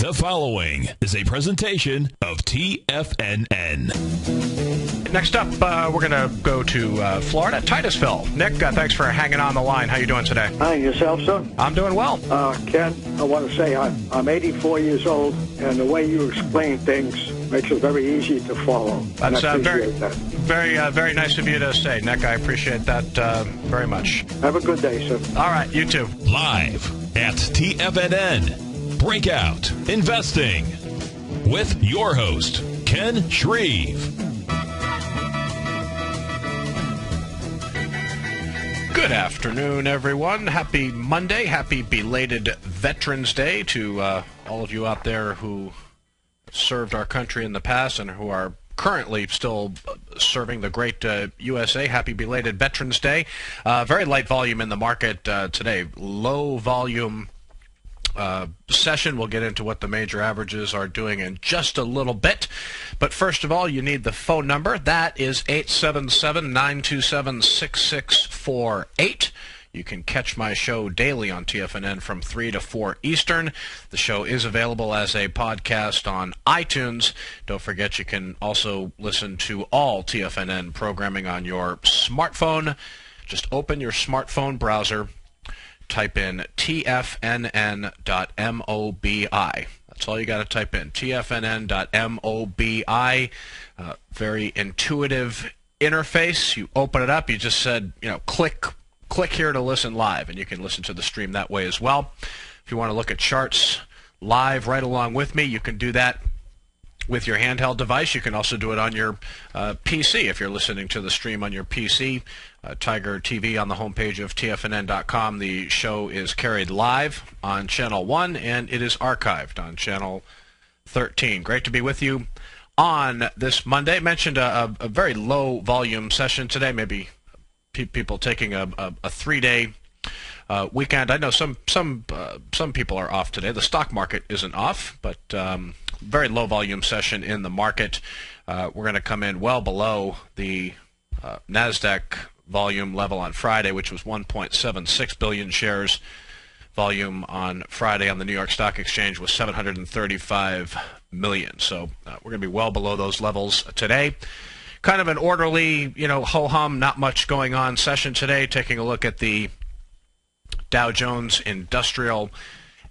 The following is a presentation of TFNN. Next up, we're going to go to Florida, Titusville. Nick, thanks for hanging on the line. How you doing today? Hi, yourself, son? I'm doing well. Ken, I want to say I'm 84 years old, and the way you explain things makes it very easy to follow. That's very nice of you to say, Nick. I appreciate that very much. Have a good day, sir. All right, you too. Live at TFNN, Breakout Investing, with your host, Ken Shreve. Good afternoon, everyone. Happy Monday. Happy belated Veterans Day to all of you out there who served our country in the past and who are currently still serving the great USA. Happy belated Veterans Day. Very light volume in the market today. Low volume session. We'll get into what the major averages are doing in just a little bit. But first of all, you need the phone number. That is 877-927-6648. You can catch my show daily on TFNN from 3 to 4 Eastern. The show is available as a podcast on iTunes. Don't forget you can also listen to all TFNN programming on your smartphone. Just open your smartphone browser, type in tfnn.mobi. That's all you got to type in, tfnn.mobi. Very intuitive interface. You open it up, you just said, click here to listen live, and you can listen to the stream that way as well. If you want to look at charts live right along with me, you can do that with your handheld device. You can also do it on your PC if you're listening to the stream on your PC. Tiger TV on the homepage of TFNN.com. The show is carried live on Channel 1, and it is archived on Channel 13. Great to be with you on this Monday. Mentioned a very low volume session today, maybe people taking a 3-day weekend. I know some people are off today. The stock market isn't off, but very low volume session in the market. We're going to come in well below the NASDAQ volume level on Friday, which was 1.76 billion shares. Volume on Friday on the New York Stock Exchange was 735 million. So we're going to be well below those levels today. Kind of an orderly, ho-hum, not much going on session today. Taking a look at the Dow Jones Industrial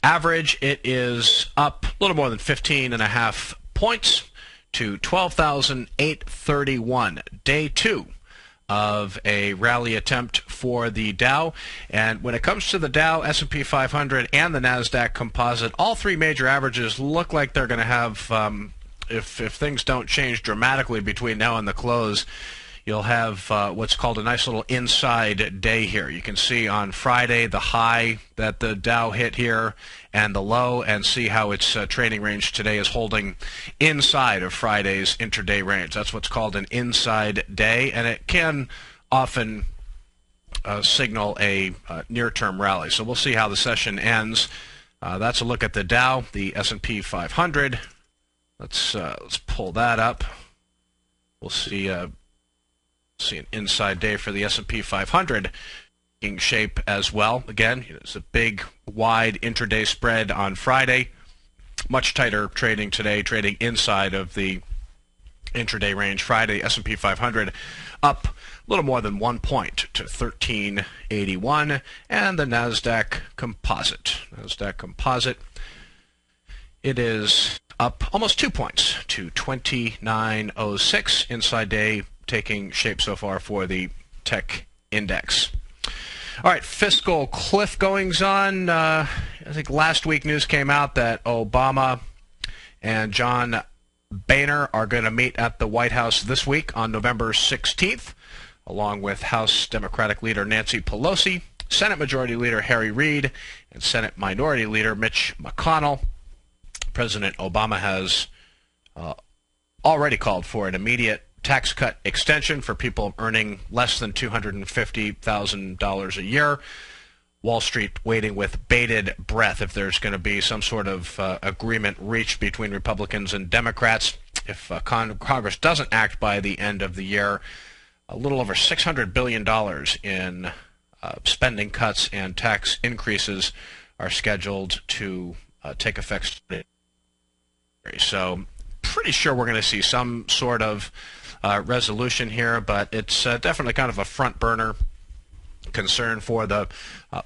Average. It is up a little more than 15.5 points to 12,831. Day 2 of a rally attempt for the Dow. And when it comes to the Dow, S&P 500, and the NASDAQ Composite, all three major averages look like they're going to have, if things don't change dramatically between now and the close, you'll have what's called a nice little inside day here. You can see on Friday the high that the Dow hit here and the low, and see how its trading range today is holding inside of Friday's intraday range. That's what's called an inside day, and it can often signal a near-term rally. So we'll see how the session ends. That's a look at the Dow, the S&P 500. Let's pull that up. We'll see an inside day for the S&P 500 in shape as well. Again, it's a big, wide intraday spread on Friday. Much tighter trading today, trading inside of the intraday range. Friday, S&P 500 up a little more than 1 point to 1381, and the NASDAQ Composite. It is up almost 2 points to 2906. Inside day taking shape so far for the tech index. All right, fiscal cliff goings on. I think last week news came out that Obama and John Boehner are going to meet at the White House this week on November 16th, along with House Democratic Leader Nancy Pelosi, Senate Majority Leader Harry Reid, and Senate Minority Leader Mitch McConnell. President Obama has already called for an immediate tax cut extension for people earning less than $250,000 a year. Wall Street waiting with bated breath if there's going to be some sort of agreement reached between Republicans and Democrats. If Congress doesn't act by the end of the year, a little over $600 billion in spending cuts and tax increases are scheduled to take effect So pretty sure we're going to see some sort of resolution here, but it's definitely kind of a front burner concern for the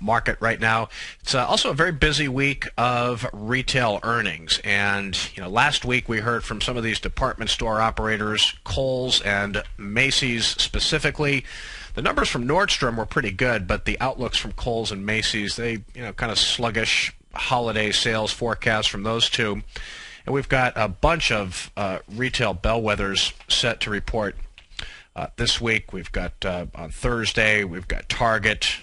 market right now. It's also a very busy week of retail earnings, and last week we heard from some of these department store operators, Kohl's and Macy's specifically. The numbers from Nordstrom were pretty good, but the outlooks from Kohl's and Macy's, they kind of sluggish holiday sales forecasts from those two. And we've got a bunch of retail bellwethers set to report this week. We've got on Thursday, we've got Target,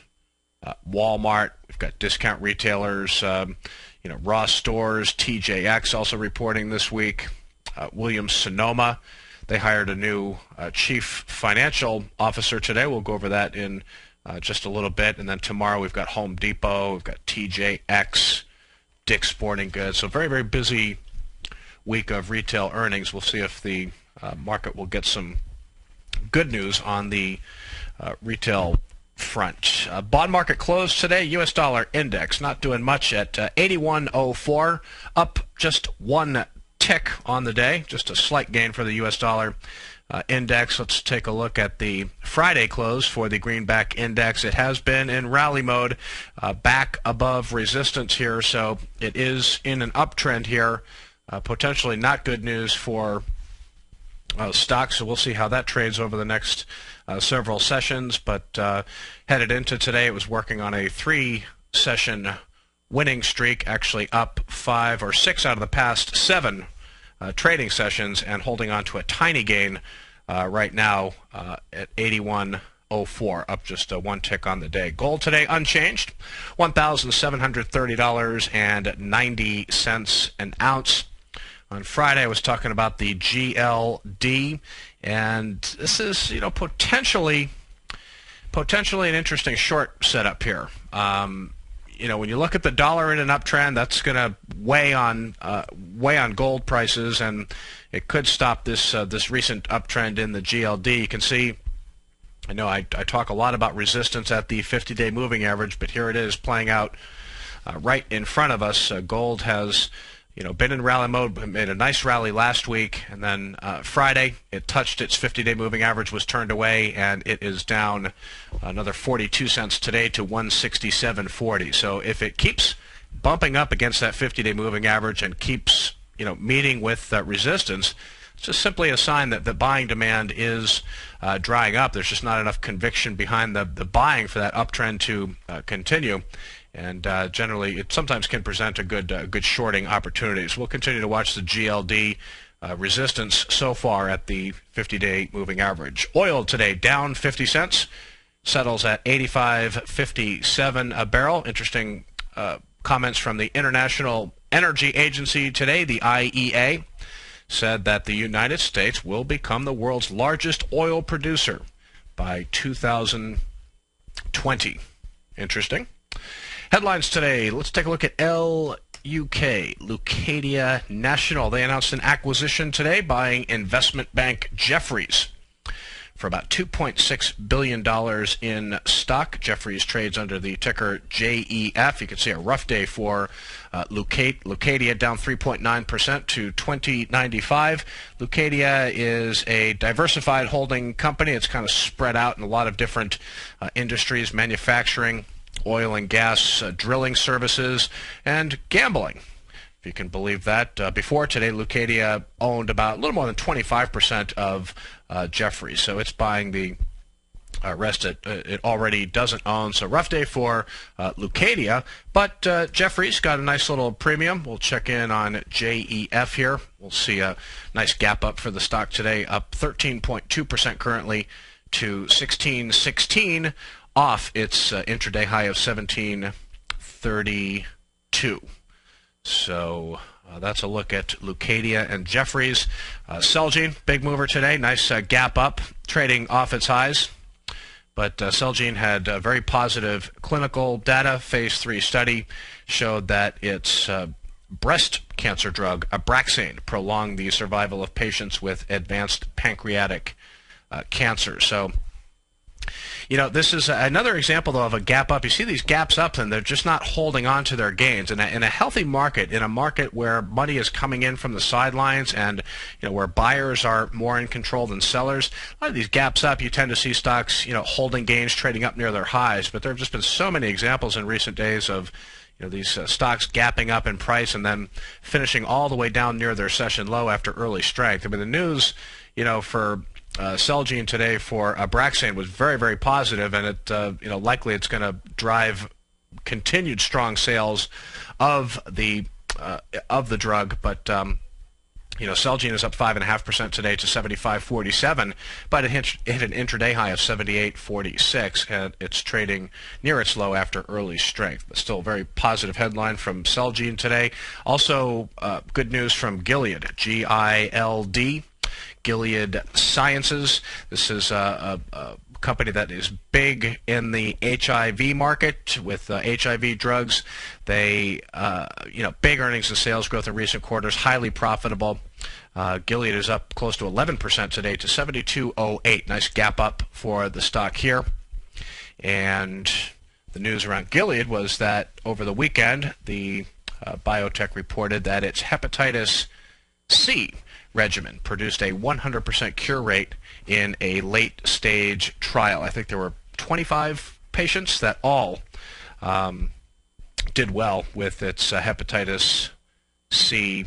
Walmart, we've got discount retailers, Ross Stores, TJX also reporting this week. Williams-Sonoma, they hired a new chief financial officer today. We'll go over that in just a little bit. And then tomorrow we've got Home Depot, we've got TJX, Dick's Sporting Goods. So very, very busy week of retail earnings. We'll see if the market will get some good news on the retail front. Bond market closed today. U.S. dollar index not doing much at 81.04, up just one tick on the day, just a slight gain for the U.S. dollar index. Let's take a look at the Friday close for the greenback index. It has been in rally mode, back above resistance here, so it is in an uptrend here. Potentially not good news for stocks, so we'll see how that trades over the next several sessions. But headed into today, it was working on a 3-session winning streak, actually up 5 or 6 out of the past 7 trading sessions, and holding on to a tiny gain right now at 81.04, up just one tick on the day. Gold today unchanged, $1,730.90 an ounce. On Friday, I was talking about the GLD, and this is, potentially an interesting short setup here. When you look at the dollar in an uptrend, that's going to weigh on gold prices, and it could stop this recent uptrend in the GLD. You can see, I know I talk a lot about resistance at the 50-day moving average, but here it is playing out right in front of us. Gold has been in rally mode, made a nice rally last week, and then Friday it touched its 50-day moving average, was turned away, and it is down another 42 cents today to 167.40. So if it keeps bumping up against that 50-day moving average and keeps meeting with resistance, it's just simply a sign that the buying demand is drying up. There's just not enough conviction behind the buying for that uptrend to continue. And generally, it sometimes can present a good shorting opportunities. We'll continue to watch the GLD resistance so far at the 50-day moving average. Oil today down 50 cents, settles at 85.57 a barrel. Interesting comments from the International Energy Agency today. The IEA said that the United States will become the world's largest oil producer by 2020. Interesting. Headlines today. Let's take a look at LUK, Leucadia National. They announced an acquisition today, buying investment bank Jefferies for about $2.6 billion in stock. Jefferies trades under the ticker JEF. You can see a rough day for Leucadia, down 3.9% to $20.95. Leucadia is a diversified holding company. It's kind of spread out in a lot of different industries, manufacturing, oil and gas, drilling services, and gambling, if you can believe that. Before today, Leucadia owned about a little more than 25% of Jefferies, so it's buying the rest it already doesn't own. So rough day for Leucadia, but Jefferies got a nice little premium. We'll check in on JEF here. We'll see a nice gap up for the stock today, up 13.2% currently to 1616, off its intraday high of 1732. So that's a look at Leucadia and Jefferies. Celgene, big mover today, nice gap up, trading off its highs. But Celgene had very positive clinical data. Phase 3 study showed that its breast cancer drug, Abraxane, prolonged the survival of patients with advanced pancreatic cancer. So this is another example, though, of a gap up. You see these gaps up, and they're just not holding on to their gains. In a healthy market, in a market where money is coming in from the sidelines and where buyers are more in control than sellers, a lot of these gaps up, you tend to see stocks holding gains, trading up near their highs. But there have just been so many examples in recent days of these stocks gapping up in price and then finishing all the way down near their session low after early strength. I mean, the news, for Celgene today for Abraxane was very, very positive, and it, likely it's going to drive continued strong sales of the drug. But Celgene is up 5.5% today to 75.47, but it hit an intraday high of 78.46, and it's trading near its low after early strength. But still a very positive headline from Celgene today. Also, good news from Gilead, G-I-L-D. Gilead Sciences. This is a company that is big in the HIV market with HIV drugs. They, big earnings and sales growth in recent quarters, highly profitable. Gilead is up close to 11% today to 72.08. Nice gap up for the stock here. And the news around Gilead was that over the weekend, the biotech reported that its hepatitis C regimen produced a 100% cure rate in a late-stage trial. I think there were 25 patients that all did well with its hepatitis C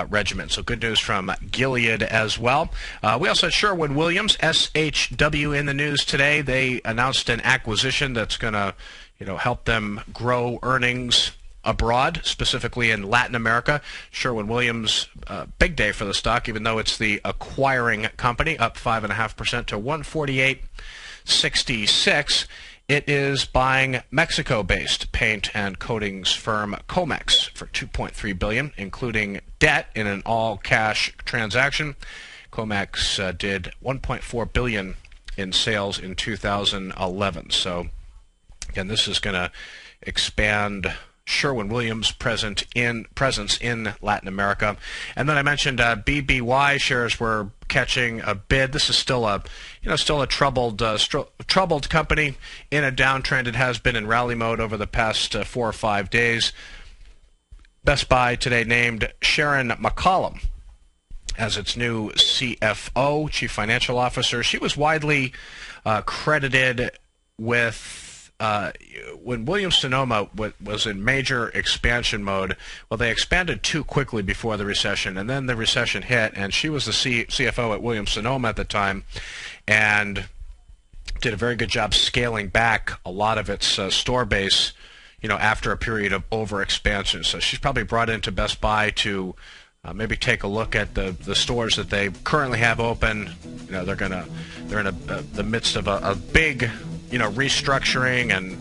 regimen. So good news from Gilead as well. We also had Sherwin-Williams, SHW, in the news today. They announced an acquisition that's going to help them grow earnings abroad, specifically in Latin America. Sherwin-Williams, big day for the stock, even though it's the acquiring company, up 5.5% to 148.66. It is buying Mexico-based paint and coatings firm Comex for $2.3 billion, including debt in an all-cash transaction. Comex did $1.4 billion in sales in 2011. So, again, this is going to expand Sherwin-Williams' presence in Latin America. And then I mentioned BBY shares were catching a bid. This is still a troubled company in a downtrend. It has been in rally mode over the past 4 or 5 days. Best Buy today named Sharon McCollum as its new CFO, Chief Financial Officer. She was widely credited with when Williams-Sonoma was in major expansion mode. Well, they expanded too quickly before the recession, and then the recession hit, and she was the CFO at Williams-Sonoma at the time, and did a very good job scaling back a lot of its store base, after a period of over-expansion. So she's probably brought into Best Buy to maybe take a look at the stores that they currently have open. They're in the midst of a big restructuring and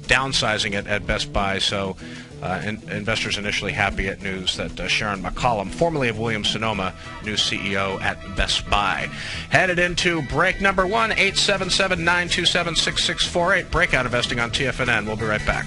downsizing it at Best Buy. So investors initially happy at news that Sharon McCollum, formerly of Williams-Sonoma, new CEO at Best Buy. Headed into break number 1, 877-927-6648. Breakout Investing on TFNN. We'll be right back.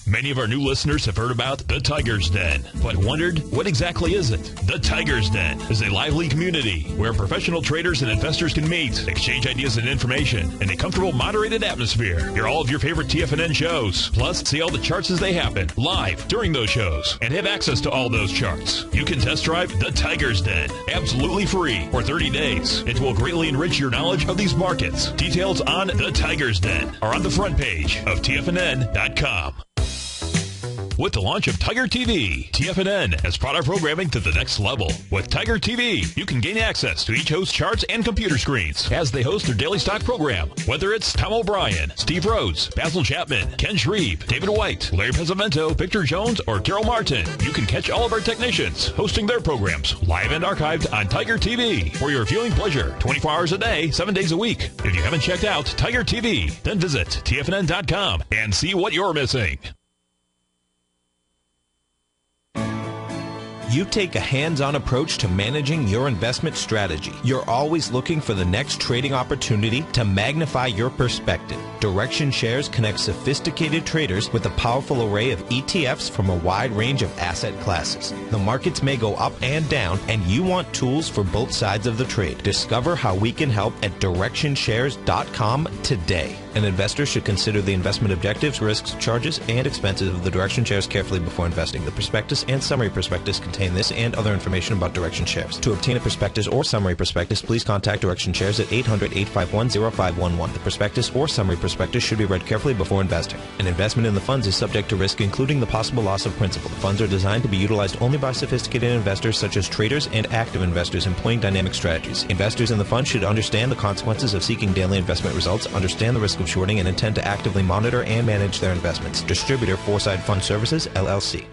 Many of our new listeners have heard about the Tiger's Den, but wondered, what exactly is it? The Tiger's Den is a lively community where professional traders and investors can meet, exchange ideas and information in a comfortable, moderated atmosphere. Hear all of your favorite TFNN shows, plus see all the charts as they happen, live during those shows, and have access to all those charts. You can test drive the Tiger's Den, absolutely free, for 30 days. It will greatly enrich your knowledge of these markets. Details on the Tiger's Den are on the front page of TFNN.com. With the launch of Tiger TV, TFNN has brought our programming to the next level. With Tiger TV, you can gain access to each host's charts and computer screens as they host their daily stock program. Whether it's Tom O'Brien, Steve Rhodes, Basil Chapman, Ken Shreve, David White, Larry Pesavento, Victor Jones, or Carol Martin, you can catch all of our technicians hosting their programs live and archived on Tiger TV for your viewing pleasure, 24 hours a day, 7 days a week. If you haven't checked out Tiger TV, then visit TFNN.com and see what you're missing. You take a hands-on approach to managing your investment strategy. You're always looking for the next trading opportunity to magnify your perspective. Direction Shares connects sophisticated traders with a powerful array of ETFs from a wide range of asset classes. The markets may go up and down, and you want tools for both sides of the trade. Discover how we can help at DirectionShares.com today. An investor should consider the investment objectives, risks, charges, and expenses of the Direction Shares carefully before investing. The prospectus and summary prospectus contain this and other information about Direction Shares. To obtain a prospectus or summary prospectus, please contact Direction Shares at 800-851-0511. The prospectus or summary prospectus should be read carefully before investing. An investment in the funds is subject to risk, including the possible loss of principal. The funds are designed to be utilized only by sophisticated investors such as traders and active investors employing dynamic strategies. Investors in the fund should understand the consequences of seeking daily investment results, understand the risk of shorting, and intend to actively monitor and manage their investments. Distributor, Foreside Fund Services, LLC.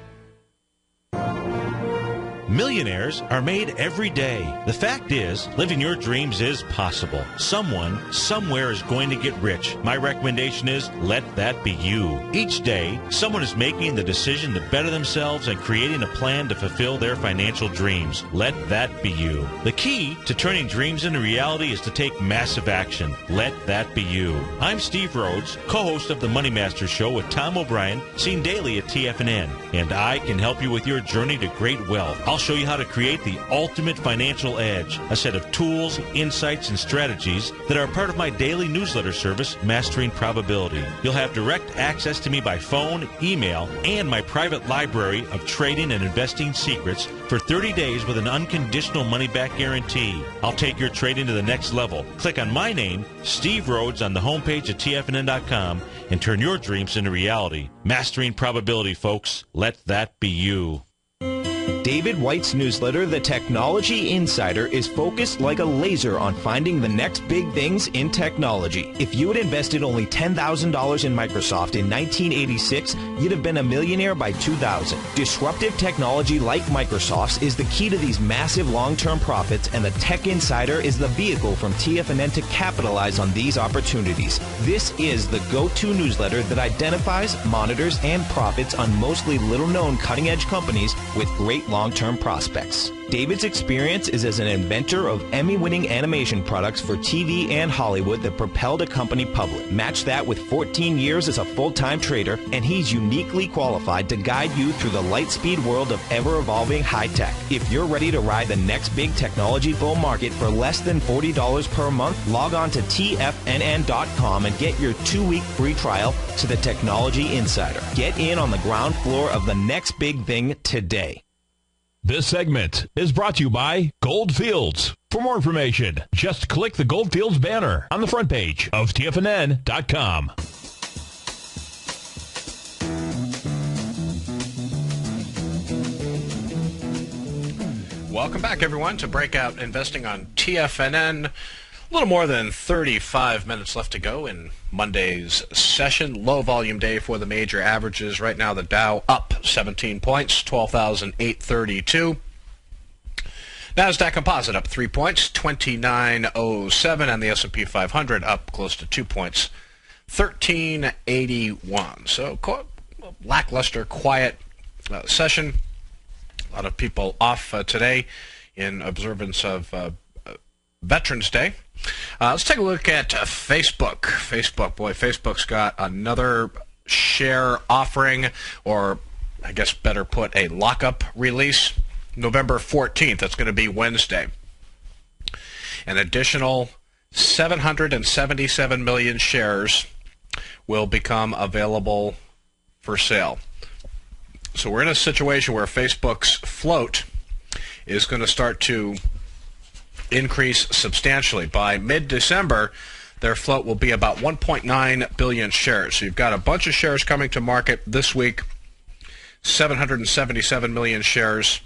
Millionaires are made every day. The fact is, living your dreams is possible. Someone, somewhere is going to get rich. My recommendation is, let that be you. Each day, someone is making the decision to better themselves and creating a plan to fulfill their financial dreams. Let that be you. The key to turning dreams into reality is to take massive action. Let that be you. I'm Steve Rhodes, co-host of the Money Master Show with Tom O'Brien, seen daily at TFNN, and I can help you with your journey to great wealth. I'll show you how to create the ultimate financial edge, a set of tools, insights, and strategies that are part of my daily newsletter service, Mastering Probability. You'll have direct access to me by phone, email, and my private library of trading and investing secrets for 30 days with an unconditional money-back guarantee. I'll take your trading to the next level. Click on my name, Steve Rhodes, on the homepage at TFNN.com and turn your dreams into reality. Mastering Probability, folks. Let that be you. David White's newsletter, The Technology Insider, is focused like a laser on finding the next big things in technology. If you had invested only $10,000 in Microsoft in 1986, you'd have been a millionaire by 2000. Disruptive technology like Microsoft's is the key to these massive long-term profits, and the Tech Insider is the vehicle from TFNN to capitalize on these opportunities. This is the go-to newsletter that identifies, monitors, and profits on mostly little-known cutting-edge companies with great long-term prospects. David's experience is as an inventor of Emmy-winning animation products for TV and Hollywood that propelled a company public. Match that with 14 years as a full-time trader, and he's uniquely qualified to guide you through the light-speed world of ever-evolving high-tech. If you're ready to ride the next big technology bull market for less than $40 per month, log on to TFNN.com and get your 2-week free trial to the Technology Insider. Get in on the ground floor of the next big thing today. This segment is brought to you by Goldfields. For more information, just click the Goldfields banner on the front page of TFNN.com. Welcome back, everyone, to Breakout Investing on TFNN. A little more than 35 minutes left to go in Monday's session. Low volume day for the major averages. Right now, the Dow up 17 points, 12,832. NASDAQ Composite up 3 points, 2907, and the S&P 500 up close to 2 points, 1381. So lackluster, quiet session. A lot of people off today in observance of Veterans Day. Let's take a look at Facebook. Facebook's got another share offering, or I guess better put, a lockup release, November 14th. That's going to be Wednesday. An additional 777 million shares will become available for sale. So we're in a situation where Facebook's float is going to start to increase substantially. By mid-December, their float will be about 1.9 billion shares. So you've got a bunch of shares coming to market this week, 777 million shares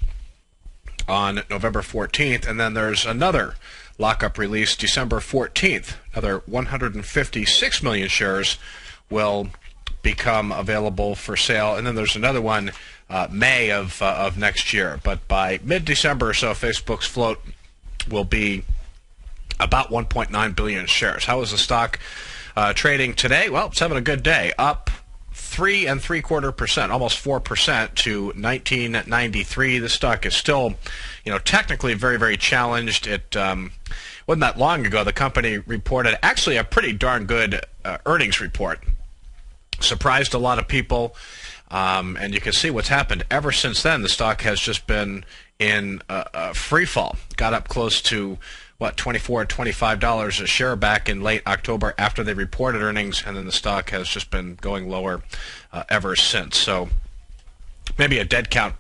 on November 14th, and then there's another lockup release December 14th. Another 156 million shares will become available for sale, and then there's another one May of next year. But by mid-December or so, Facebook's float will be about 1.9 billion shares. How is the stock trading today? Well, it's having a good day, up 3 3/4%, almost 4% to 1993. The stock is still, technically very, very challenged. It wasn't that long ago the company reported actually a pretty darn good earnings report. Surprised a lot of people, and you can see what's happened ever since then. The stock has just been in a free fall. Got up close to $24, $25 a share back in late October after they reported earnings, and then the stock has just been going lower ever since. So maybe a dead cat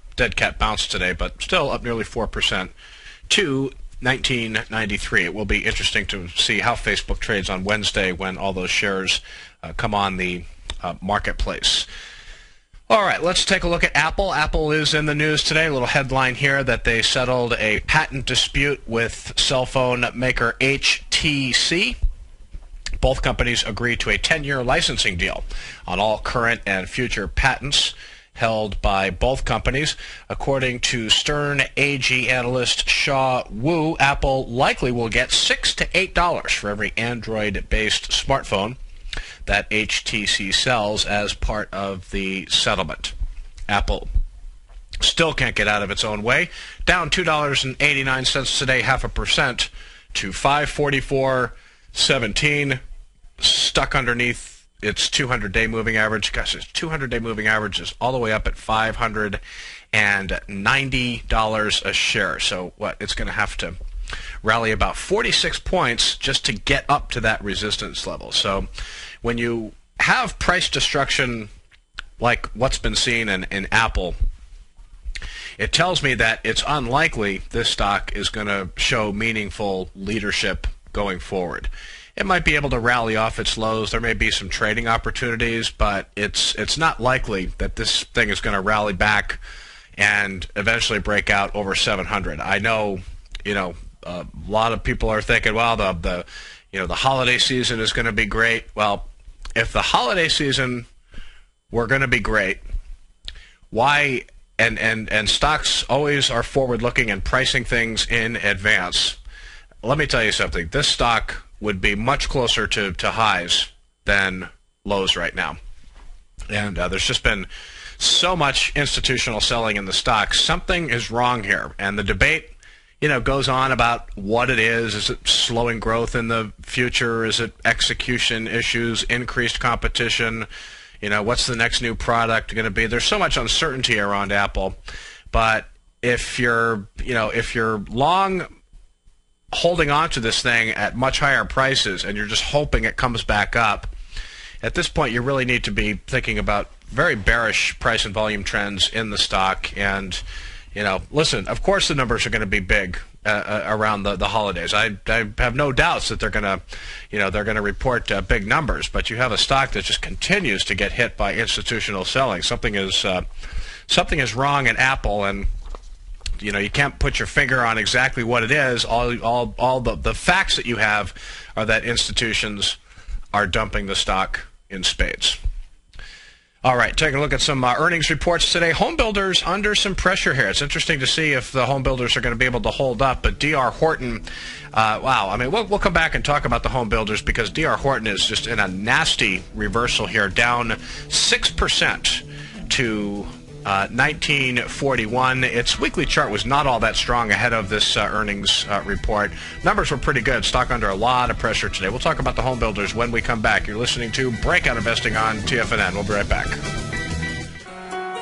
bounce today, but still up nearly 4% to 1993. It will be interesting to see how Facebook trades on Wednesday when all those shares come on the marketplace. All right, let's take a look at Apple. Apple is in the news today. A little headline here that they settled a patent dispute with cell phone maker HTC. Both companies agreed to a 10-year licensing deal on all current and future patents held by both companies. According to Stern AG analyst Shaw Wu, Apple likely will get $6 to $8 for every Android-based smartphone that HTC sells as part of the settlement. Apple still can't get out of its own way. Down $2.89 today, 0.5% to $544.17. Stuck underneath its 200-day moving average. Gosh, its 200-day moving average is all the way up at $590 a share. So it's going to have to rally about 46 points just to get up to that resistance level. So when you have price destruction like what's been seen in Apple, it tells me that it's unlikely this stock is going to show meaningful leadership going forward. It might be able to rally off its lows. There may be some trading opportunities, but it's not likely that this thing is going to rally back and eventually break out over 700. I know, a lot of people are thinking, well, the holiday season is going to be great. Well, if the holiday season were going to be great, why and stocks always are forward-looking and pricing things in advance. Let me tell you something. This stock would be much closer to highs than lows right now. And there's just been so much institutional selling in the stock. Something is wrong here. And the debate goes on about what it is. Is it slowing growth in the future? Is it execution issues, increased competition? What's the next new product going to be? There's so much uncertainty around Apple. But if you're long holding on to this thing at much higher prices and you're just hoping it comes back up, at this point you really need to be thinking about very bearish price and volume trends in the stock. And listen, of course the numbers are going to be big around the holidays. I have no doubts that they're going to report big numbers. But you have a stock that just continues to get hit by institutional selling. Something is wrong in Apple, and you can't put your finger on exactly what it is. All the facts that you have are that institutions are dumping the stock in spades. All right, taking a look at some earnings reports today. Home builders under some pressure here. It's interesting to see if the home builders are going to be able to hold up. But D.R. Horton, wow. I mean, we'll come back and talk about the home builders because D.R. Horton is just in a nasty reversal here, down 6% to 1941. Its weekly chart was not all that strong ahead of this earnings report. Numbers were pretty good. Stock under a lot of pressure today. We'll talk about the home builders when we come back. You're listening to Breakout Investing on TFNN. We'll be right back.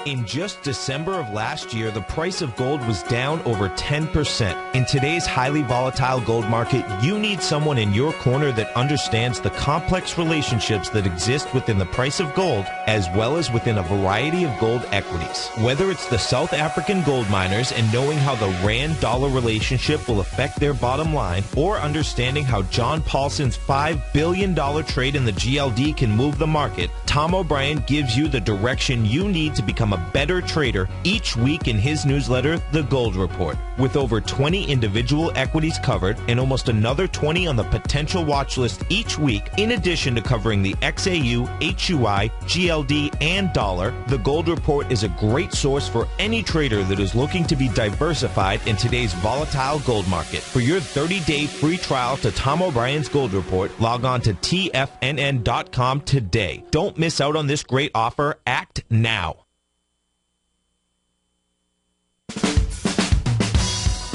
In just December of last year, the price of gold was down over 10%. In today's highly volatile gold market, you need someone in your corner that understands the complex relationships that exist within the price of gold, as well as within a variety of gold equities. Whether it's the South African gold miners and knowing how the Rand-dollar relationship will affect their bottom line, or understanding how John Paulson's $5 billion trade in the GLD can move the market, Tom O'Brien gives you the direction you need to become become a better trader each week in his newsletter, The Gold Report. With over 20 individual equities covered and almost another 20 on the potential watch list each week, in addition to covering the XAU, HUI, GLD, and dollar, The Gold Report is a great source for any trader that is looking to be diversified in today's volatile gold market. For your 30-day free trial to Tom O'Brien's Gold Report, log on to TFNN.com today. Don't miss out on this great offer. Act now.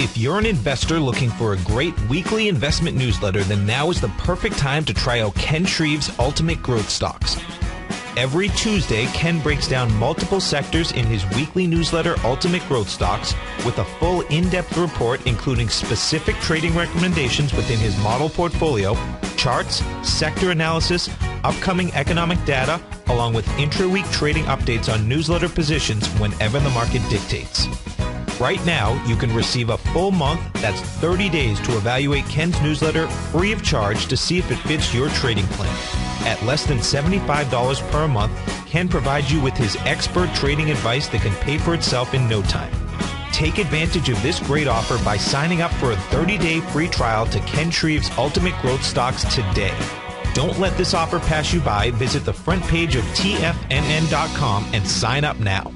If you're an investor looking for a great weekly investment newsletter, then now is the perfect time to try out Ken Shreve's Ultimate Growth Stocks. Every Tuesday, Ken breaks down multiple sectors in his weekly newsletter, Ultimate Growth Stocks, with a full in-depth report including specific trading recommendations within his model portfolio, charts, sector analysis, upcoming economic data, along with intra-week trading updates on newsletter positions whenever the market dictates. Right now, you can receive a full month, that's 30 days, to evaluate Ken's newsletter free of charge to see if it fits your trading plan. At less than $75 per month, Ken provides you with his expert trading advice that can pay for itself in no time. Take advantage of this great offer by signing up for a 30-day free trial to Ken Shreve's Ultimate Growth Stocks today. Don't let this offer pass you by. Visit the front page of TFNN.com and sign up now.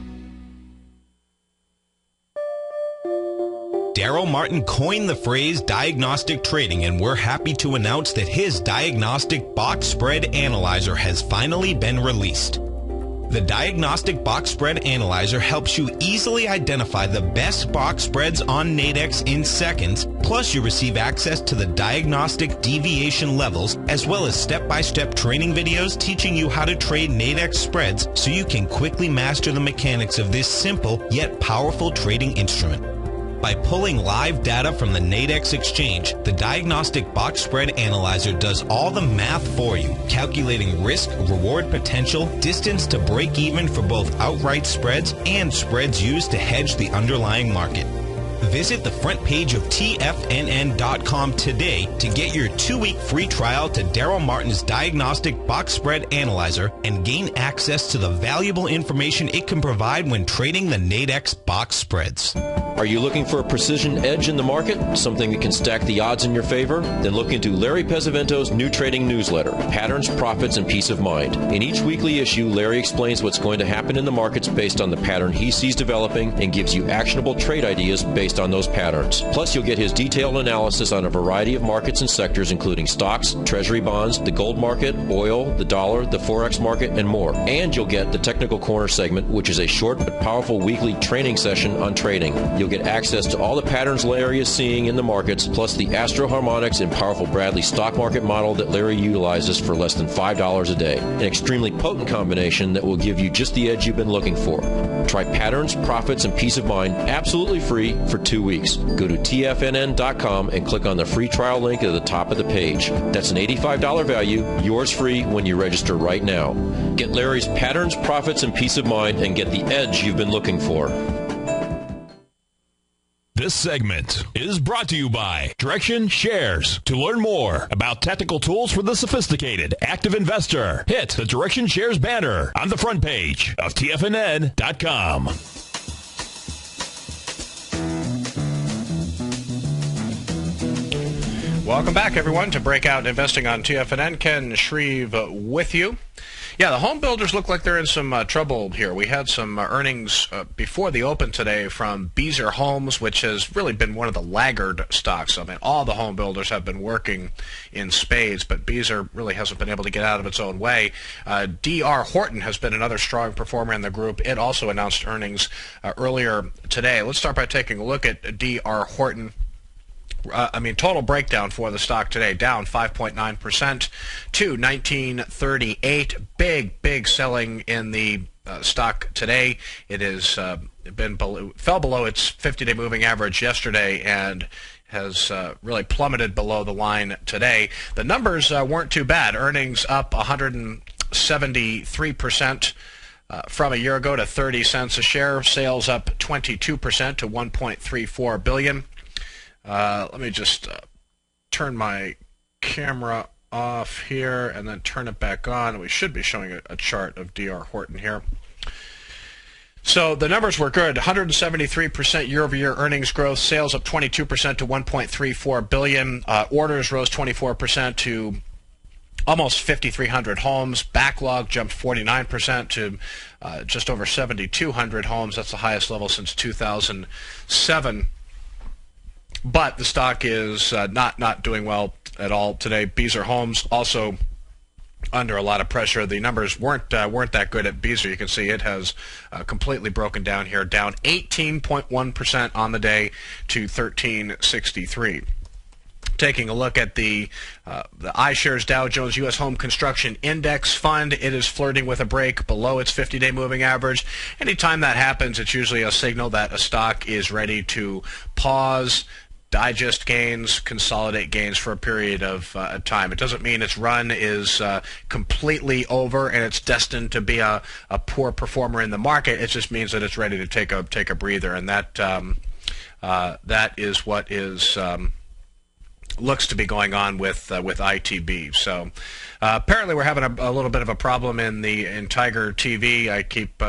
Daryl Martin coined the phrase diagnostic trading, and we're happy to announce that his diagnostic box spread analyzer has finally been released. The Diagnostic Box Spread Analyzer helps you easily identify the best box spreads on Nadex in seconds, plus you receive access to the diagnostic deviation levels, as well as step-by-step training videos teaching you how to trade Nadex spreads so you can quickly master the mechanics of this simple yet powerful trading instrument. By pulling live data from the Nadex exchange, the Diagnostic Box Spread Analyzer does all the math for you, calculating risk, reward potential, distance to break even for both outright spreads and spreads used to hedge the underlying market. Visit the front page of TFNN.com today to get your 2-week free trial to Daryl Martin's Diagnostic Box Spread Analyzer and gain access to the valuable information it can provide when trading the Nadex box spreads. Are you looking for a precision edge in the market? Something that can stack the odds in your favor? Then look into Larry Pesavento's new trading newsletter, Patterns, Profits, and Peace of Mind. In each weekly issue, Larry explains what's going to happen in the markets based on the pattern he sees developing and gives you actionable trade ideas based on those patterns. Plus, you'll get his detailed analysis on a variety of markets and sectors, including stocks, treasury bonds, the gold market, oil, the dollar, the forex market, and more. And you'll get the Technical Corner segment, which is a short but powerful weekly training session on trading. You'll get access to all the patterns Larry is seeing in the markets, plus the Astro Harmonics and powerful Bradley stock market model that Larry utilizes for less than $5 a day. An extremely potent combination that will give you just the edge you've been looking for. Try Patterns, Profits, and Peace of Mind absolutely free for 2 weeks. Go to TFNN.com and click on the free trial link at the top of the page. That's an $85 value, yours free when you register right now. Get Larry's Patterns, Profits, and Peace of Mind and get the edge you've been looking for. This segment is brought to you by Direction Shares. To learn more about tactical tools for the sophisticated active investor, hit the Direction Shares banner on the front page of TFNN.com. Welcome back, everyone, to Breakout Investing on TFNN. Ken Shreve with you. Yeah, the home builders look like they're in some trouble here. We had some earnings before the open today from Beazer Homes, which has really been one of the laggard stocks. I mean, all the home builders have been working in spades, but Beazer really hasn't been able to get out of its own way. D.R. Horton has been another strong performer in the group. It also announced earnings earlier today. Let's start by taking a look at D.R. Horton. Total breakdown for the stock today, down 5.9% to 1938. Big selling in the stock today. It has fell below its 50-day moving average yesterday and has really plummeted below the line today. The numbers weren't too bad. Earnings up 173%. From a year ago to 30 cents a share. Sales up 22% to $1.34 billion. Let me just turn my camera off here and then turn it back on. We should be showing a chart of D.R. Horton here. So the numbers were good. 173% year-over-year earnings growth. Sales up 22% to $1.34 billion. Orders rose 24% to almost 5,300 homes. Backlog jumped 49% to just over 7,200 homes. That's the highest level since 2007. But the stock is not doing well at all today. Beazer Homes also under a lot of pressure. The numbers weren't that good at Beazer. You can see it has completely broken down here, down 18.1% on the day to 1363. Taking a look at the iShares Dow Jones U.S. Home Construction Index Fund, it is flirting with a break below its 50-day moving average. Anytime that happens, it's usually a signal that a stock is ready to pause, digest gains, consolidate gains for a period of time. It doesn't mean its run is completely over and it's destined to be a poor performer in the market. It just means that it's ready to take a breather, and that is what is looks to be going on with ITB. So apparently we're having a little bit of a problem in Tiger TV. I keep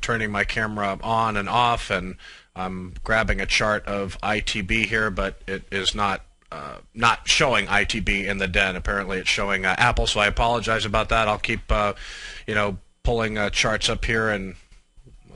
turning my camera on and off, and I'm grabbing a chart of ITB here, but it is not showing ITB in the den. Apparently it's showing Apple, so I apologize about that. I'll keep pulling charts up here, and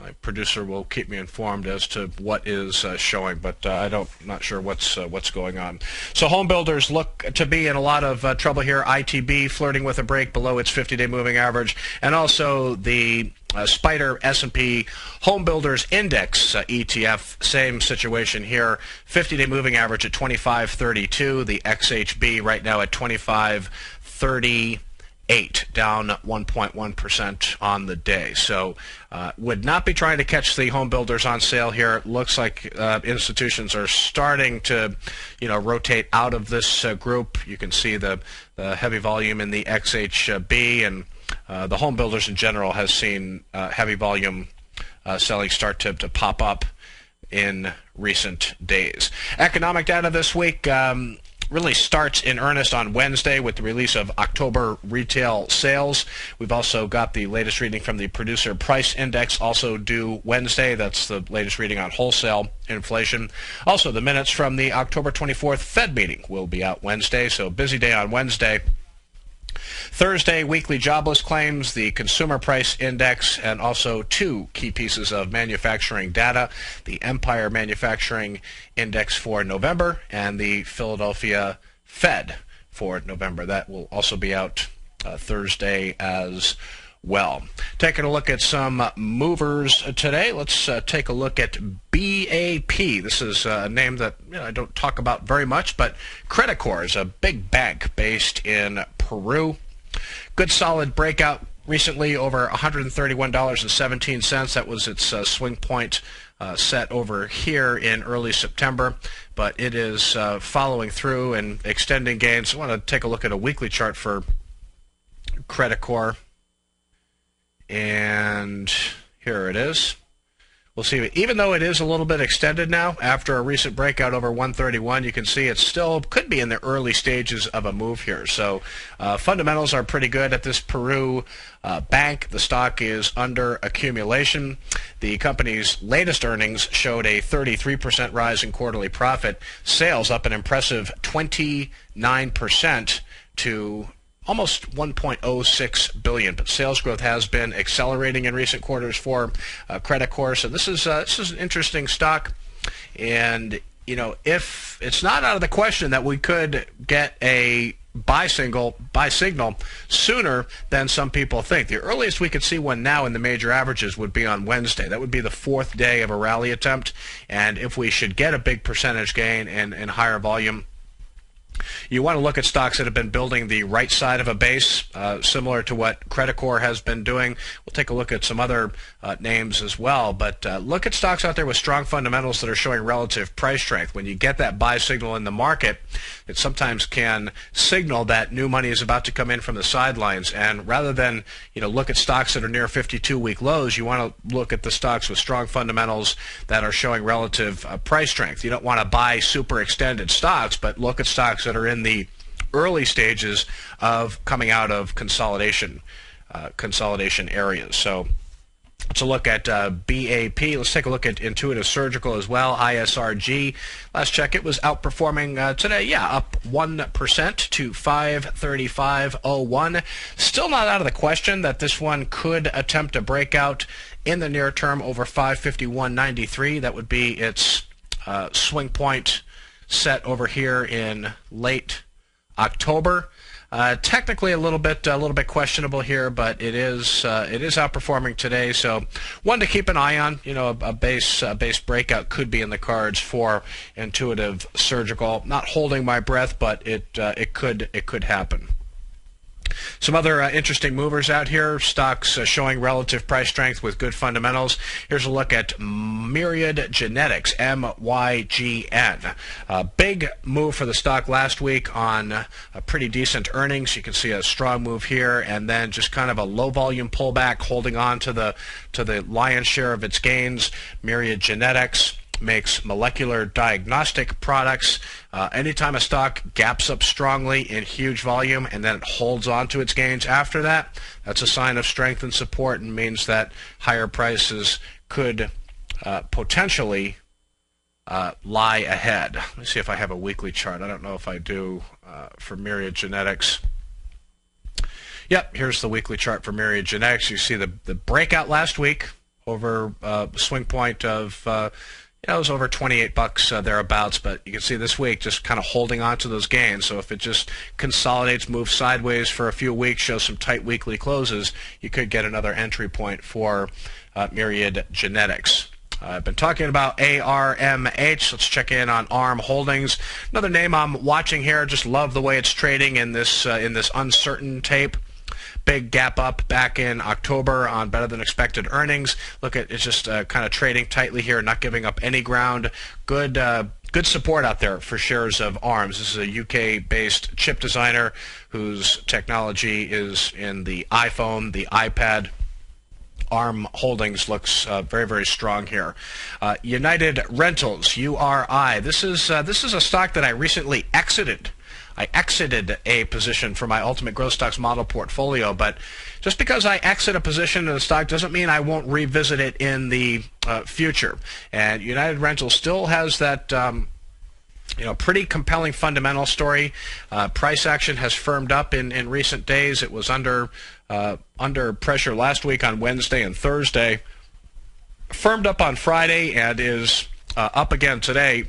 my producer will keep me informed as to what is showing, but I'm not sure what's going on. So home builders look to be in a lot of trouble here. ITB flirting with a break below its 50-day moving average, and also the Spider S&P Home Builders Index ETF, same situation here. 50-day moving average at 2532. The XHB right now at 2538, down 1.1% on the day. So would not be trying to catch the home builders on sale here. It looks like institutions are starting to rotate out of this group. You can see the heavy volume in the XHB, and the home builders in general has seen heavy volume selling start to pop up in recent days. Economic data this week really starts in earnest on Wednesday with the release of October retail sales. We've also got the latest reading from the Producer Price Index, also due Wednesday. That's the latest reading on wholesale inflation. Also, the minutes from the October 24th Fed meeting will be out Wednesday, so busy day on Wednesday. Thursday, weekly jobless claims, the Consumer Price Index, and also two key pieces of manufacturing data, the Empire Manufacturing Index for November and the Philadelphia Fed for November. That will also be out Thursday as well. Taking a look at some movers today, let's take a look at BAP. This is a name that I don't talk about very much, but Credicorp is a big bank based in Peru. Good solid breakout recently, over $131.17. That was its swing point set over here in early September, but it is following through and extending gains. I want to take a look at a weekly chart for Credicorp, and here it is. We'll see, even though it is a little bit extended now after a recent breakout over 131, you can see it still could be in the early stages of a move here. So fundamentals are pretty good at this Peru bank. The stock is under accumulation. The company's latest earnings showed a 33% rise in quarterly profit. Sales up an impressive 29% to almost $1.06 billion, but sales growth has been accelerating in recent quarters for Credicorp. So this is an interesting stock, and if it's not out of the question that we could get a buy signal sooner than some people think. The earliest we could see one now in the major averages would be on Wednesday. That would be the fourth day of a rally attempt, and if we should get a big percentage gain and higher volume, you want to look at stocks that have been building the right side of a base, similar to what Credicorp has been doing. We'll take a look at some other names as well, but look at stocks out there with strong fundamentals that are showing relative price strength. When you get that buy signal in the market, it sometimes can signal that new money is about to come in from the sidelines, and rather than look at stocks that are near 52-week lows, you want to look at the stocks with strong fundamentals that are showing relative price strength. You don't want to buy super extended stocks, but look at stocks that are in the early stages of coming out of consolidation areas. So Let's look at BAP. Let's take a look at Intuitive Surgical as well, ISRG. Last check, it was outperforming today. Yeah, up 1% to 535.01. Still not out of the question that this one could attempt a breakout in the near term over 551.93. That would be its swing point set over here in late October. Technically a little bit questionable here, but it is outperforming today. So one to keep an eye on. You know, a base breakout could be in the cards for Intuitive Surgical. Not holding my breath, but it could happen. Some other interesting movers out here, stocks showing relative price strength with good fundamentals. Here's a look at Myriad Genetics, MYGN. Big move for the stock last week on a pretty decent earnings. You can see a strong move here, and then just kind of a low volume pullback, holding on to the lion's share of its gains. Myriad Genetics makes molecular diagnostic products. Anytime a stock gaps up strongly in huge volume and then it holds on to its gains after that, that's a sign of strength and support, and means that higher prices could potentially lie ahead. Let me see if I have a weekly chart. I don't know if I do for Myriad Genetics. Yep, here's the weekly chart for Myriad Genetics. You see the breakout last week over swing point of it was over $28 thereabouts, but you can see this week just kind of holding on to those gains. So if it just consolidates, moves sideways for a few weeks, shows some tight weekly closes, you could get another entry point for Myriad Genetics. I've been talking about ARMH. Let's check in on ARM Holdings. Another name I'm watching here. Just love the way it's trading in this uncertain tape. Big gap up back in October on better than expected earnings. Look at it's just kind of trading tightly here, not giving up any ground. Good support out there for shares of ARMS. This is a UK-based chip designer whose technology is in the iPhone, the iPad. ARM Holdings looks very, very strong here. United Rentals, URI. This is a stock that I recently exited. I exited a position for my Ultimate Growth Stocks model portfolio, but just because I exit a position in a stock doesn't mean I won't revisit it in the future. And United Rentals still has that pretty compelling fundamental story. Price action has firmed up in recent days. It was under pressure last week on Wednesday and Thursday. Firmed up on Friday and is up again today,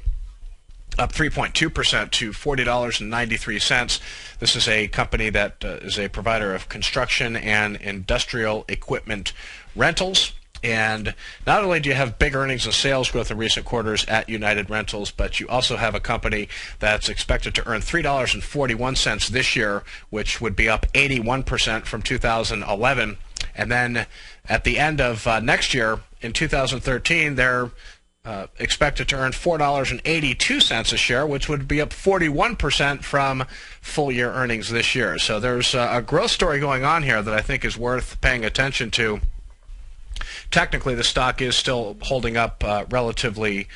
up 3.2% to $40.93. This is a company that is a provider of construction and industrial equipment rentals. And not only do you have big earnings and sales growth in recent quarters at United Rentals, but you also have a company that's expected to earn $3.41 this year, which would be up 81% from 2011. And then at the end of next year, in 2013, they're expected to earn $4.82 a share, which would be up 41% from full-year earnings this year. So there's a growth story going on here that I think is worth paying attention to. Technically, the stock is still holding up relatively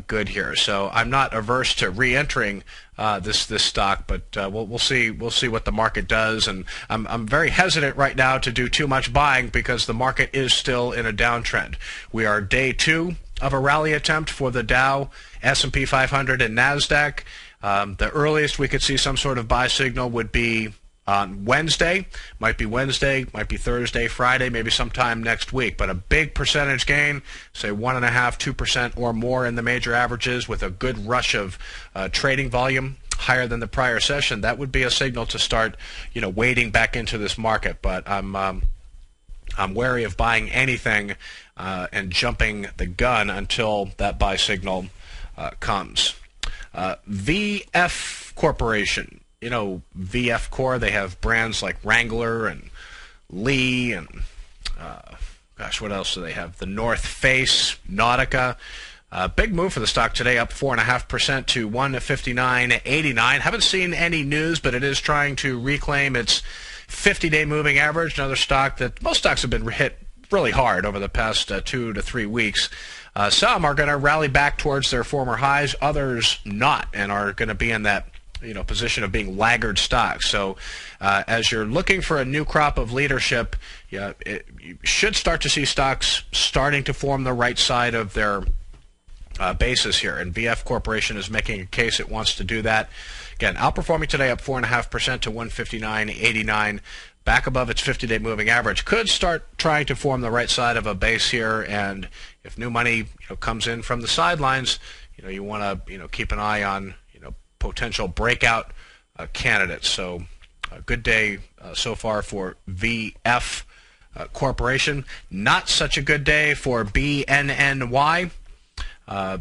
good here, so I'm not averse to re-entering this stock, but we'll see what the market does, and I'm very hesitant right now to do too much buying because the market is still in a downtrend. We are day 2 of a rally attempt for the Dow, S&P 500, and NASDAQ. The earliest we could see some sort of buy signal would be on Wednesday. Might be Wednesday, might be Thursday, Friday, maybe sometime next week. But a big percentage gain, say 1.5%, 2% or more in the major averages, with a good rush of trading volume higher than the prior session, that would be a signal to start, wading back into this market. But I'm wary of buying anything and jumping the gun until that buy signal comes. VF Corporation. VF Corp, they have brands like Wrangler and Lee and, what else do they have? The North Face, Nautica. Big move for the stock today, up 4.5% to $159.89. Haven't seen any news, but it is trying to reclaim its 50-day moving average, another stock that most stocks have been hit really hard over the past 2 to 3 weeks. Some are going to rally back towards their former highs, others not, and are going to be in that position of being laggard stocks. So as you're looking for a new crop of leadership, you should start to see stocks starting to form the right side of their basis here. And VF Corporation is making a case it wants to do that. Again, outperforming today, up 4.5% to 159.89. Back above its 50-day moving average. Could start trying to form the right side of a base here, and if new money comes in from the sidelines, you want to keep an eye on potential breakout candidates. So a good day so far for VF Corporation. Not such a good day for BNNY.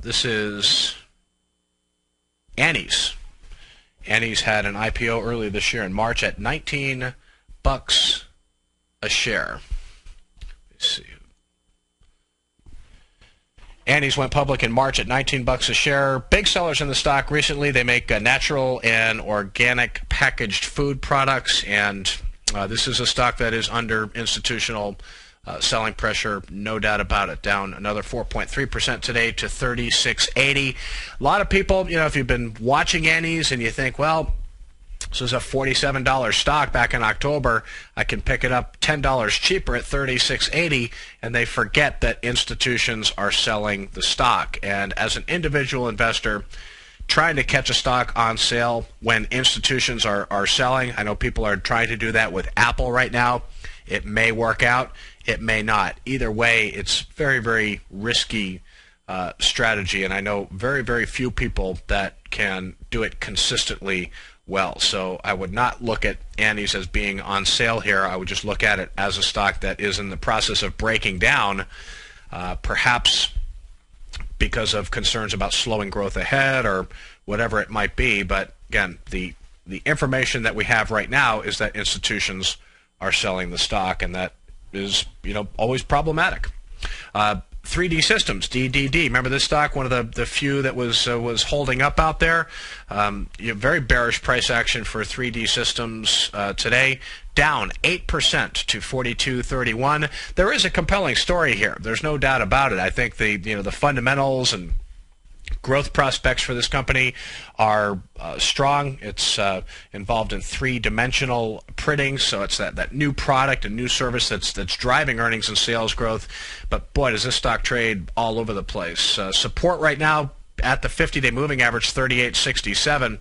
This is Annie's. Annie's had an IPO earlier this year in March at $19 a share. Let's see. Annie's went public in March at $19 a share. Big sellers in the stock recently. They make natural and organic packaged food products, and this is a stock that is under institutional selling pressure, no doubt about it. Down another 4.3% today to $36.80. A lot of people, if you've been watching Annie's and you think, well, this is a $47 stock back in October, I can pick it up $10 cheaper at $36.80, and they forget that institutions are selling the stock. And as an individual investor, trying to catch a stock on sale when institutions are selling, I know people are trying to do that with Apple right now. It may work out, it may not. Either way, it's very, very risky strategy, and I know very, very few people that can do it consistently well. So I would not look at Annie's as being on sale here. I would just look at it as a stock that is in the process of breaking down, perhaps because of concerns about slowing growth ahead or whatever it might be. But again, the information that we have right now is that institutions are selling the stock, and that is always problematic. 3D Systems, DDD. Remember this stock, one of the few that was holding up out there. Very bearish price action for 3D Systems today, down 8% to 42.31. There is a compelling story here. There's no doubt about it. I think the fundamentals and growth prospects for this company are strong. It's involved in three-dimensional printing, so it's that new product and new service that's driving earnings and sales growth. But boy, does this stock trade all over the place. Support right now at the 50-day moving average, 38.67.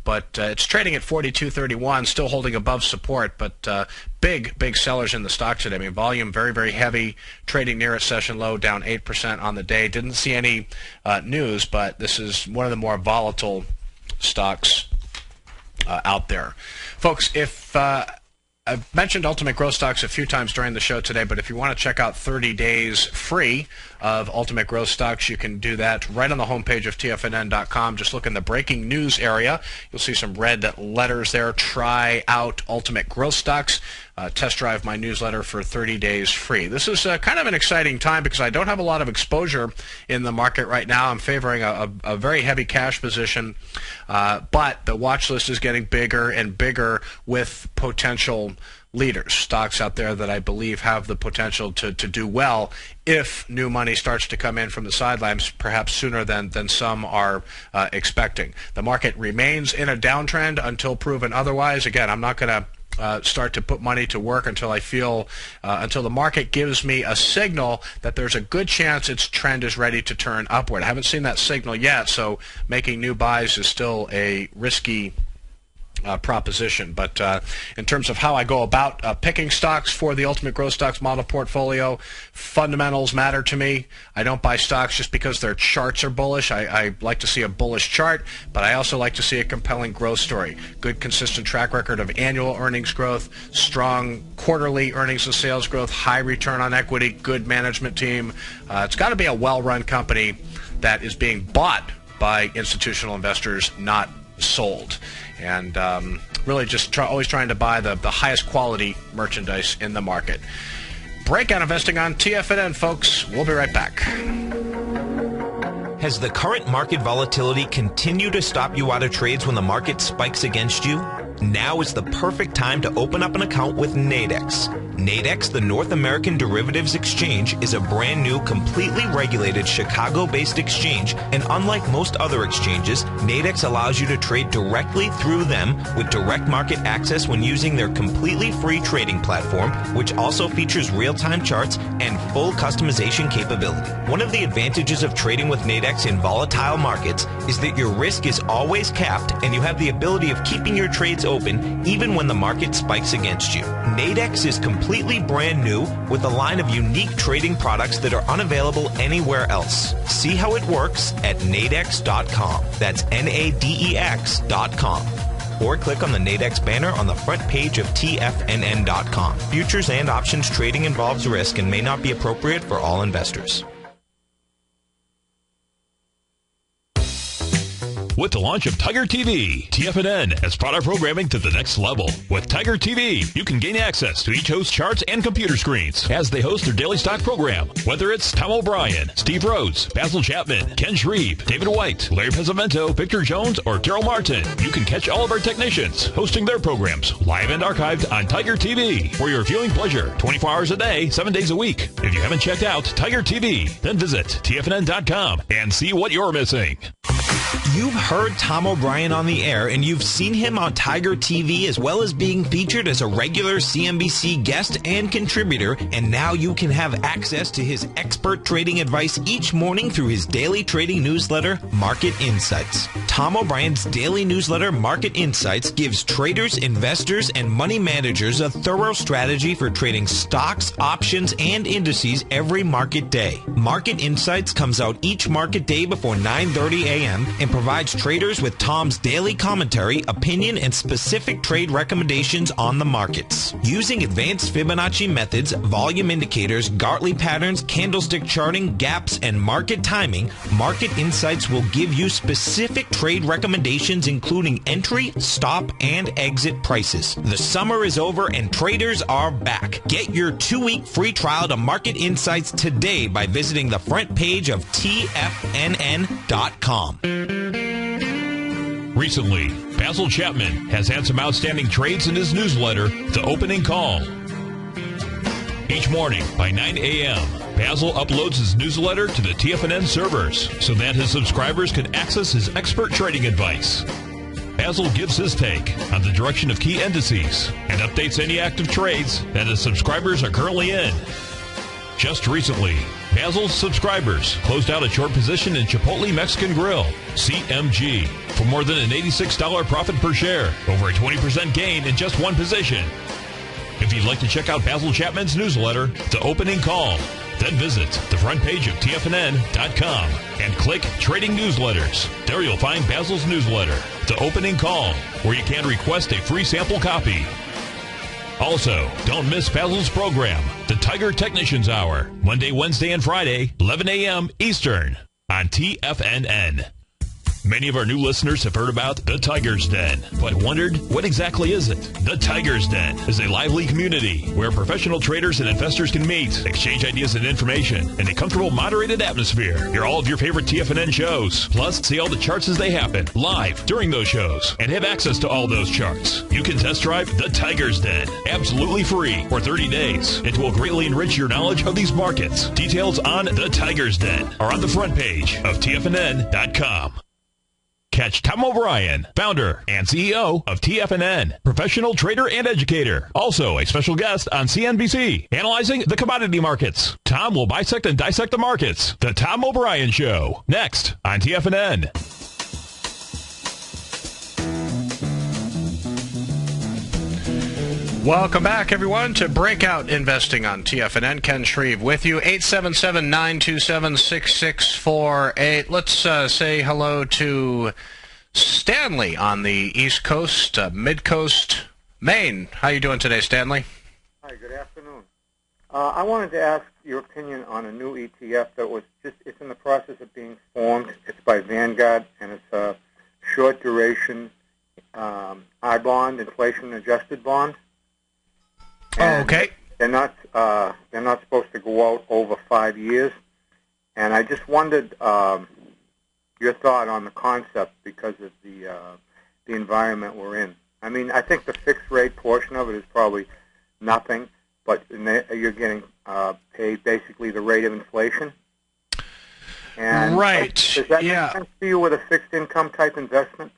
But it's trading at 42.31, still holding above support. But big sellers in the stock today. I mean, volume very, very heavy, trading near a session low, down 8% on the day. Didn't see any news, but this is one of the more volatile stocks out there. Folks, if I've mentioned Ultimate Growth Stocks a few times during the show today, but if you want to check out 30 days free of Ultimate Growth Stocks, you can do that right on the homepage of TFNN.com. Just look in the breaking news area. You'll see some red letters there. Try out Ultimate Growth Stocks. Test drive my newsletter for 30 days free. This is kind of an exciting time because I don't have a lot of exposure in the market right now. I'm favoring a very heavy cash position, but the watch list is getting bigger and bigger with potential leaders, stocks out there that I believe have the potential to do well if new money starts to come in from the sidelines, perhaps sooner than some are expecting. The market remains in a downtrend until proven otherwise. Again, I'm not going to start to put money to work until I feel, until the market gives me a signal that there's a good chance its trend is ready to turn upward. I haven't seen that signal yet, so making new buys is still a risky proposition. But in terms of how I go about picking stocks for the Ultimate Growth Stocks model portfolio, fundamentals matter to me. I don't buy stocks just because their charts are bullish. I like to see a bullish chart, but I also like to see a compelling growth story. Good, consistent track record of annual earnings growth, strong quarterly earnings and sales growth, high return on equity, good management team. It's got to be a well-run company that is being bought by institutional investors, not sold. And really just always trying to buy the highest quality merchandise in the market. Breakout Investing on TFNN, folks. We'll be right back. Has the current market volatility continued to stop you out of trades when the market spikes against you? Now is the perfect time to open up an account with Nadex. Nadex, the North American Derivatives Exchange, is a brand new, completely regulated Chicago-based exchange, and unlike most other exchanges, Nadex allows you to trade directly through them with direct market access when using their completely free trading platform, which also features real-time charts and full customization capability. One of the advantages of trading with Nadex in volatile markets is that your risk is always capped and you have the ability of keeping your trades open even when the market spikes against you. Nadex is completely brand new with a line of unique trading products that are unavailable anywhere else. See how it works at nadex.com. That's NADEX.com. Or click on the Nadex banner on the front page of TFNN.com. Futures and options trading involves risk and may not be appropriate for all investors. With the launch of Tiger TV, TFNN has brought our programming to the next level. With Tiger TV, you can gain access to each host's charts and computer screens as they host their daily stock program. Whether it's Tom O'Brien, Steve Rhodes, Basil Chapman, Ken Shreve, David White, Larry Pesavento, Victor Jones, or Daryl Martin, you can catch all of our technicians hosting their programs live and archived on Tiger TV for your viewing pleasure 24 hours a day, 7 days a week. If you haven't checked out Tiger TV, then visit TFNN.com and see what you're missing. You've heard Tom O'Brien on the air, and you've seen him on Tiger TV as well as being featured as a regular CNBC guest and contributor, and now you can have access to his expert trading advice each morning through his daily trading newsletter, Market Insights. Tom O'Brien's daily newsletter, Market Insights, gives traders, investors, and money managers a thorough strategy for trading stocks, options, and indices every market day. Market Insights comes out each market day before 9:30 a.m. and provides traders with Tom's daily commentary, opinion, and specific trade recommendations on the markets. Using advanced Fibonacci methods, volume indicators, Gartley patterns, candlestick charting, gaps, and market timing, Market Insights will give you specific trade recommendations including entry, stop, and exit prices. The summer is over and traders are back. Get your 2-week free trial to Market Insights today by visiting the front page of TFNN.com. Recently, Basil Chapman has had some outstanding trades in his newsletter, The Opening Call. Each morning by 9 a.m., Basil uploads his newsletter to the TFNN servers so that his subscribers can access his expert trading advice. Basil gives his take on the direction of key indices and updates any active trades that his subscribers are currently in. Just recently, Basil's subscribers closed out a short position in Chipotle Mexican Grill, CMG, for more than an $86 profit per share, over a 20% gain in just one position. If you'd like to check out Basil Chapman's newsletter, The Opening Call, then visit the front page of TFNN.com and click Trading Newsletters. There you'll find Basil's newsletter, The Opening Call, where you can request a free sample copy. Also, don't miss Basil's program, The Tiger Technicians Hour, Monday, Wednesday, and Friday, 11 a.m. Eastern, on TFNN. Many of our new listeners have heard about the Tiger's Den, but wondered, what exactly is it? The Tiger's Den is a lively community where professional traders and investors can meet, exchange ideas and information in a comfortable, moderated atmosphere. Hear all of your favorite TFNN shows, plus see all the charts as they happen, live during those shows, and have access to all those charts. You can test drive the Tiger's Den, absolutely free, for 30 days. It will greatly enrich your knowledge of these markets. Details on the Tiger's Den are on the front page of TFNN.com. Catch Tom O'Brien, founder and CEO of TFNN, professional trader and educator. Also a special guest on CNBC, analyzing the commodity markets. Tom will bisect and dissect the markets. The Tom O'Brien Show, next on TFNN. Welcome back, everyone, to Breakout Investing on TFNN. Ken Shreve with you, 877-927-6648. Let's say hello to Stanley on the East Coast, Mid-Coast, Maine. How you doing today, Stanley? Hi, good afternoon. I wanted to ask your opinion on a new ETF that it's in the process of being formed. It's by Vanguard, and it's a short duration I-bond, inflation-adjusted bond. And okay. They're not supposed to go out over 5 years, and I just wondered your thought on the concept because of the environment we're in. I mean, I think the fixed rate portion of it is probably nothing, but you're getting paid basically the rate of inflation. And right. Does that make sense to you with a fixed income type investment?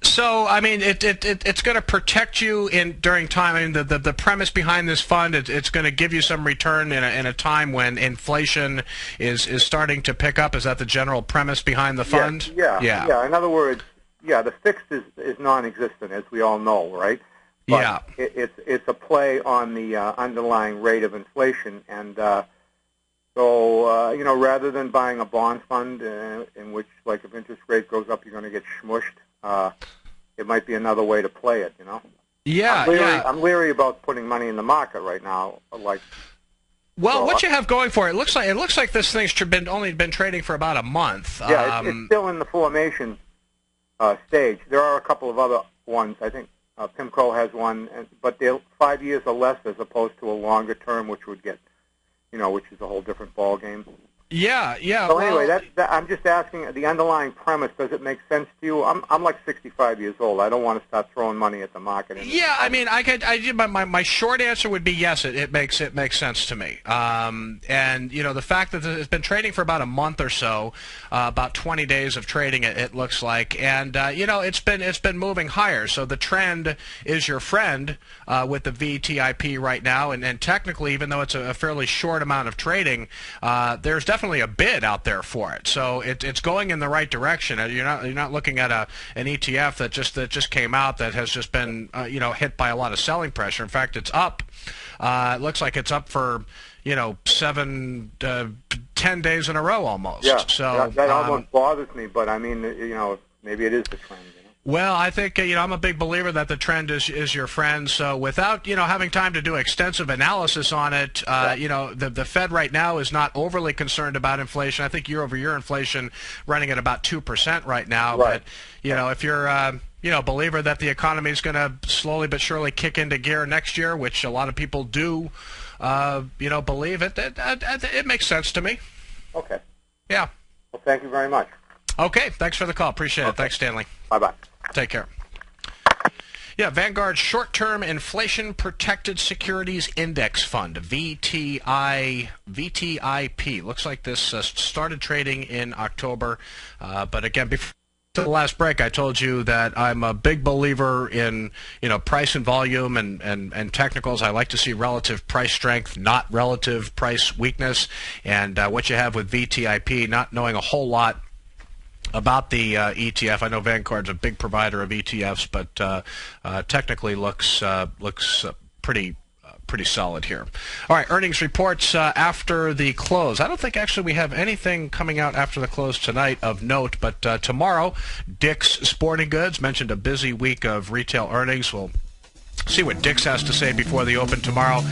So, I mean, it's going to protect you during time. I mean, the premise behind this fund, it's going to give you some return in a time when inflation is starting to pick up. Is that the general premise behind the fund? Yeah. In other words, the fixed is non-existent, as we all know, right? But it's a play on the underlying rate of inflation, and so rather than buying a bond fund in which, like, if interest rate goes up, you're going to get smushed. It might be another way to play it, I'm leery about putting money in the market right now. What you have going for it looks like this thing's only been trading for about a month. Yeah, it's still in the formation stage. There are a couple of other ones. I think PIMCO has one, but they're 5 years or less, as opposed to a longer term, which would get, which is a whole different ball game. Yeah. So anyway, I'm just asking the underlying premise. Does it make sense to you? I'm like 65 years old. I don't want to start throwing money at the market. I mean, my short answer would be yes. It makes sense to me. And the fact that it's been trading for about a month or so, about 20 days of trading, it looks like, and it's been moving higher. So the trend is your friend with the VTIP right now, and technically, even though it's a fairly short amount of trading, there's definitely a bid out there for it, so it's going in the right direction. You're not looking at an ETF that just came out that has just been hit by a lot of selling pressure. In fact, it's up. It looks like it's up for 10 days in a row almost. Yeah, so that almost bothers me, but I mean, maybe it is the trend. Well, I think I'm a big believer that the trend is your friend. So without having time to do extensive analysis on it, the Fed right now is not overly concerned about inflation. I think year-over-year inflation running at about 2% right now. Right. But if you're a believer that the economy is going to slowly but surely kick into gear next year, which a lot of people do, believe it makes sense to me. Okay. Yeah. Well, thank you very much. Okay. Thanks for the call. Appreciate it. Thanks, Stanley. Bye-bye. Take care. Yeah, Vanguard Short-Term Inflation Protected Securities Index Fund, VTIP. Looks like this started trading in October, but again, before the last break, I told you that I'm a big believer in price and volume and technicals. I like to see relative price strength, not relative price weakness. And what you have with VTIP, not knowing a whole lot about the ETF. I know Vanguard's a big provider of ETFs, but technically looks pretty solid here. All right, earnings reports after the close. I don't think actually we have anything coming out after the close tonight of note, but tomorrow, Dick's Sporting Goods mentioned a busy week of retail earnings. We'll see what Dick's has to say before the open tomorrow.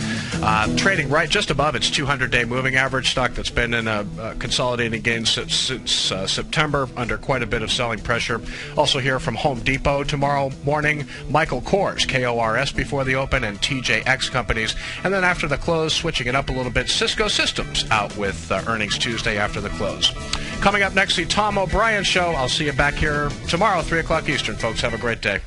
Trading right just above its 200-day moving average, stock that's been in a consolidating gain since September, under quite a bit of selling pressure. Also hear from Home Depot tomorrow morning, Michael Kors, K-O-R-S, before the open, and TJX Companies. And then after the close, switching it up a little bit, Cisco Systems out with earnings Tuesday after the close. Coming up next, the Tom O'Brien Show. I'll see you back here tomorrow, 3 o'clock Eastern. Folks, have a great day.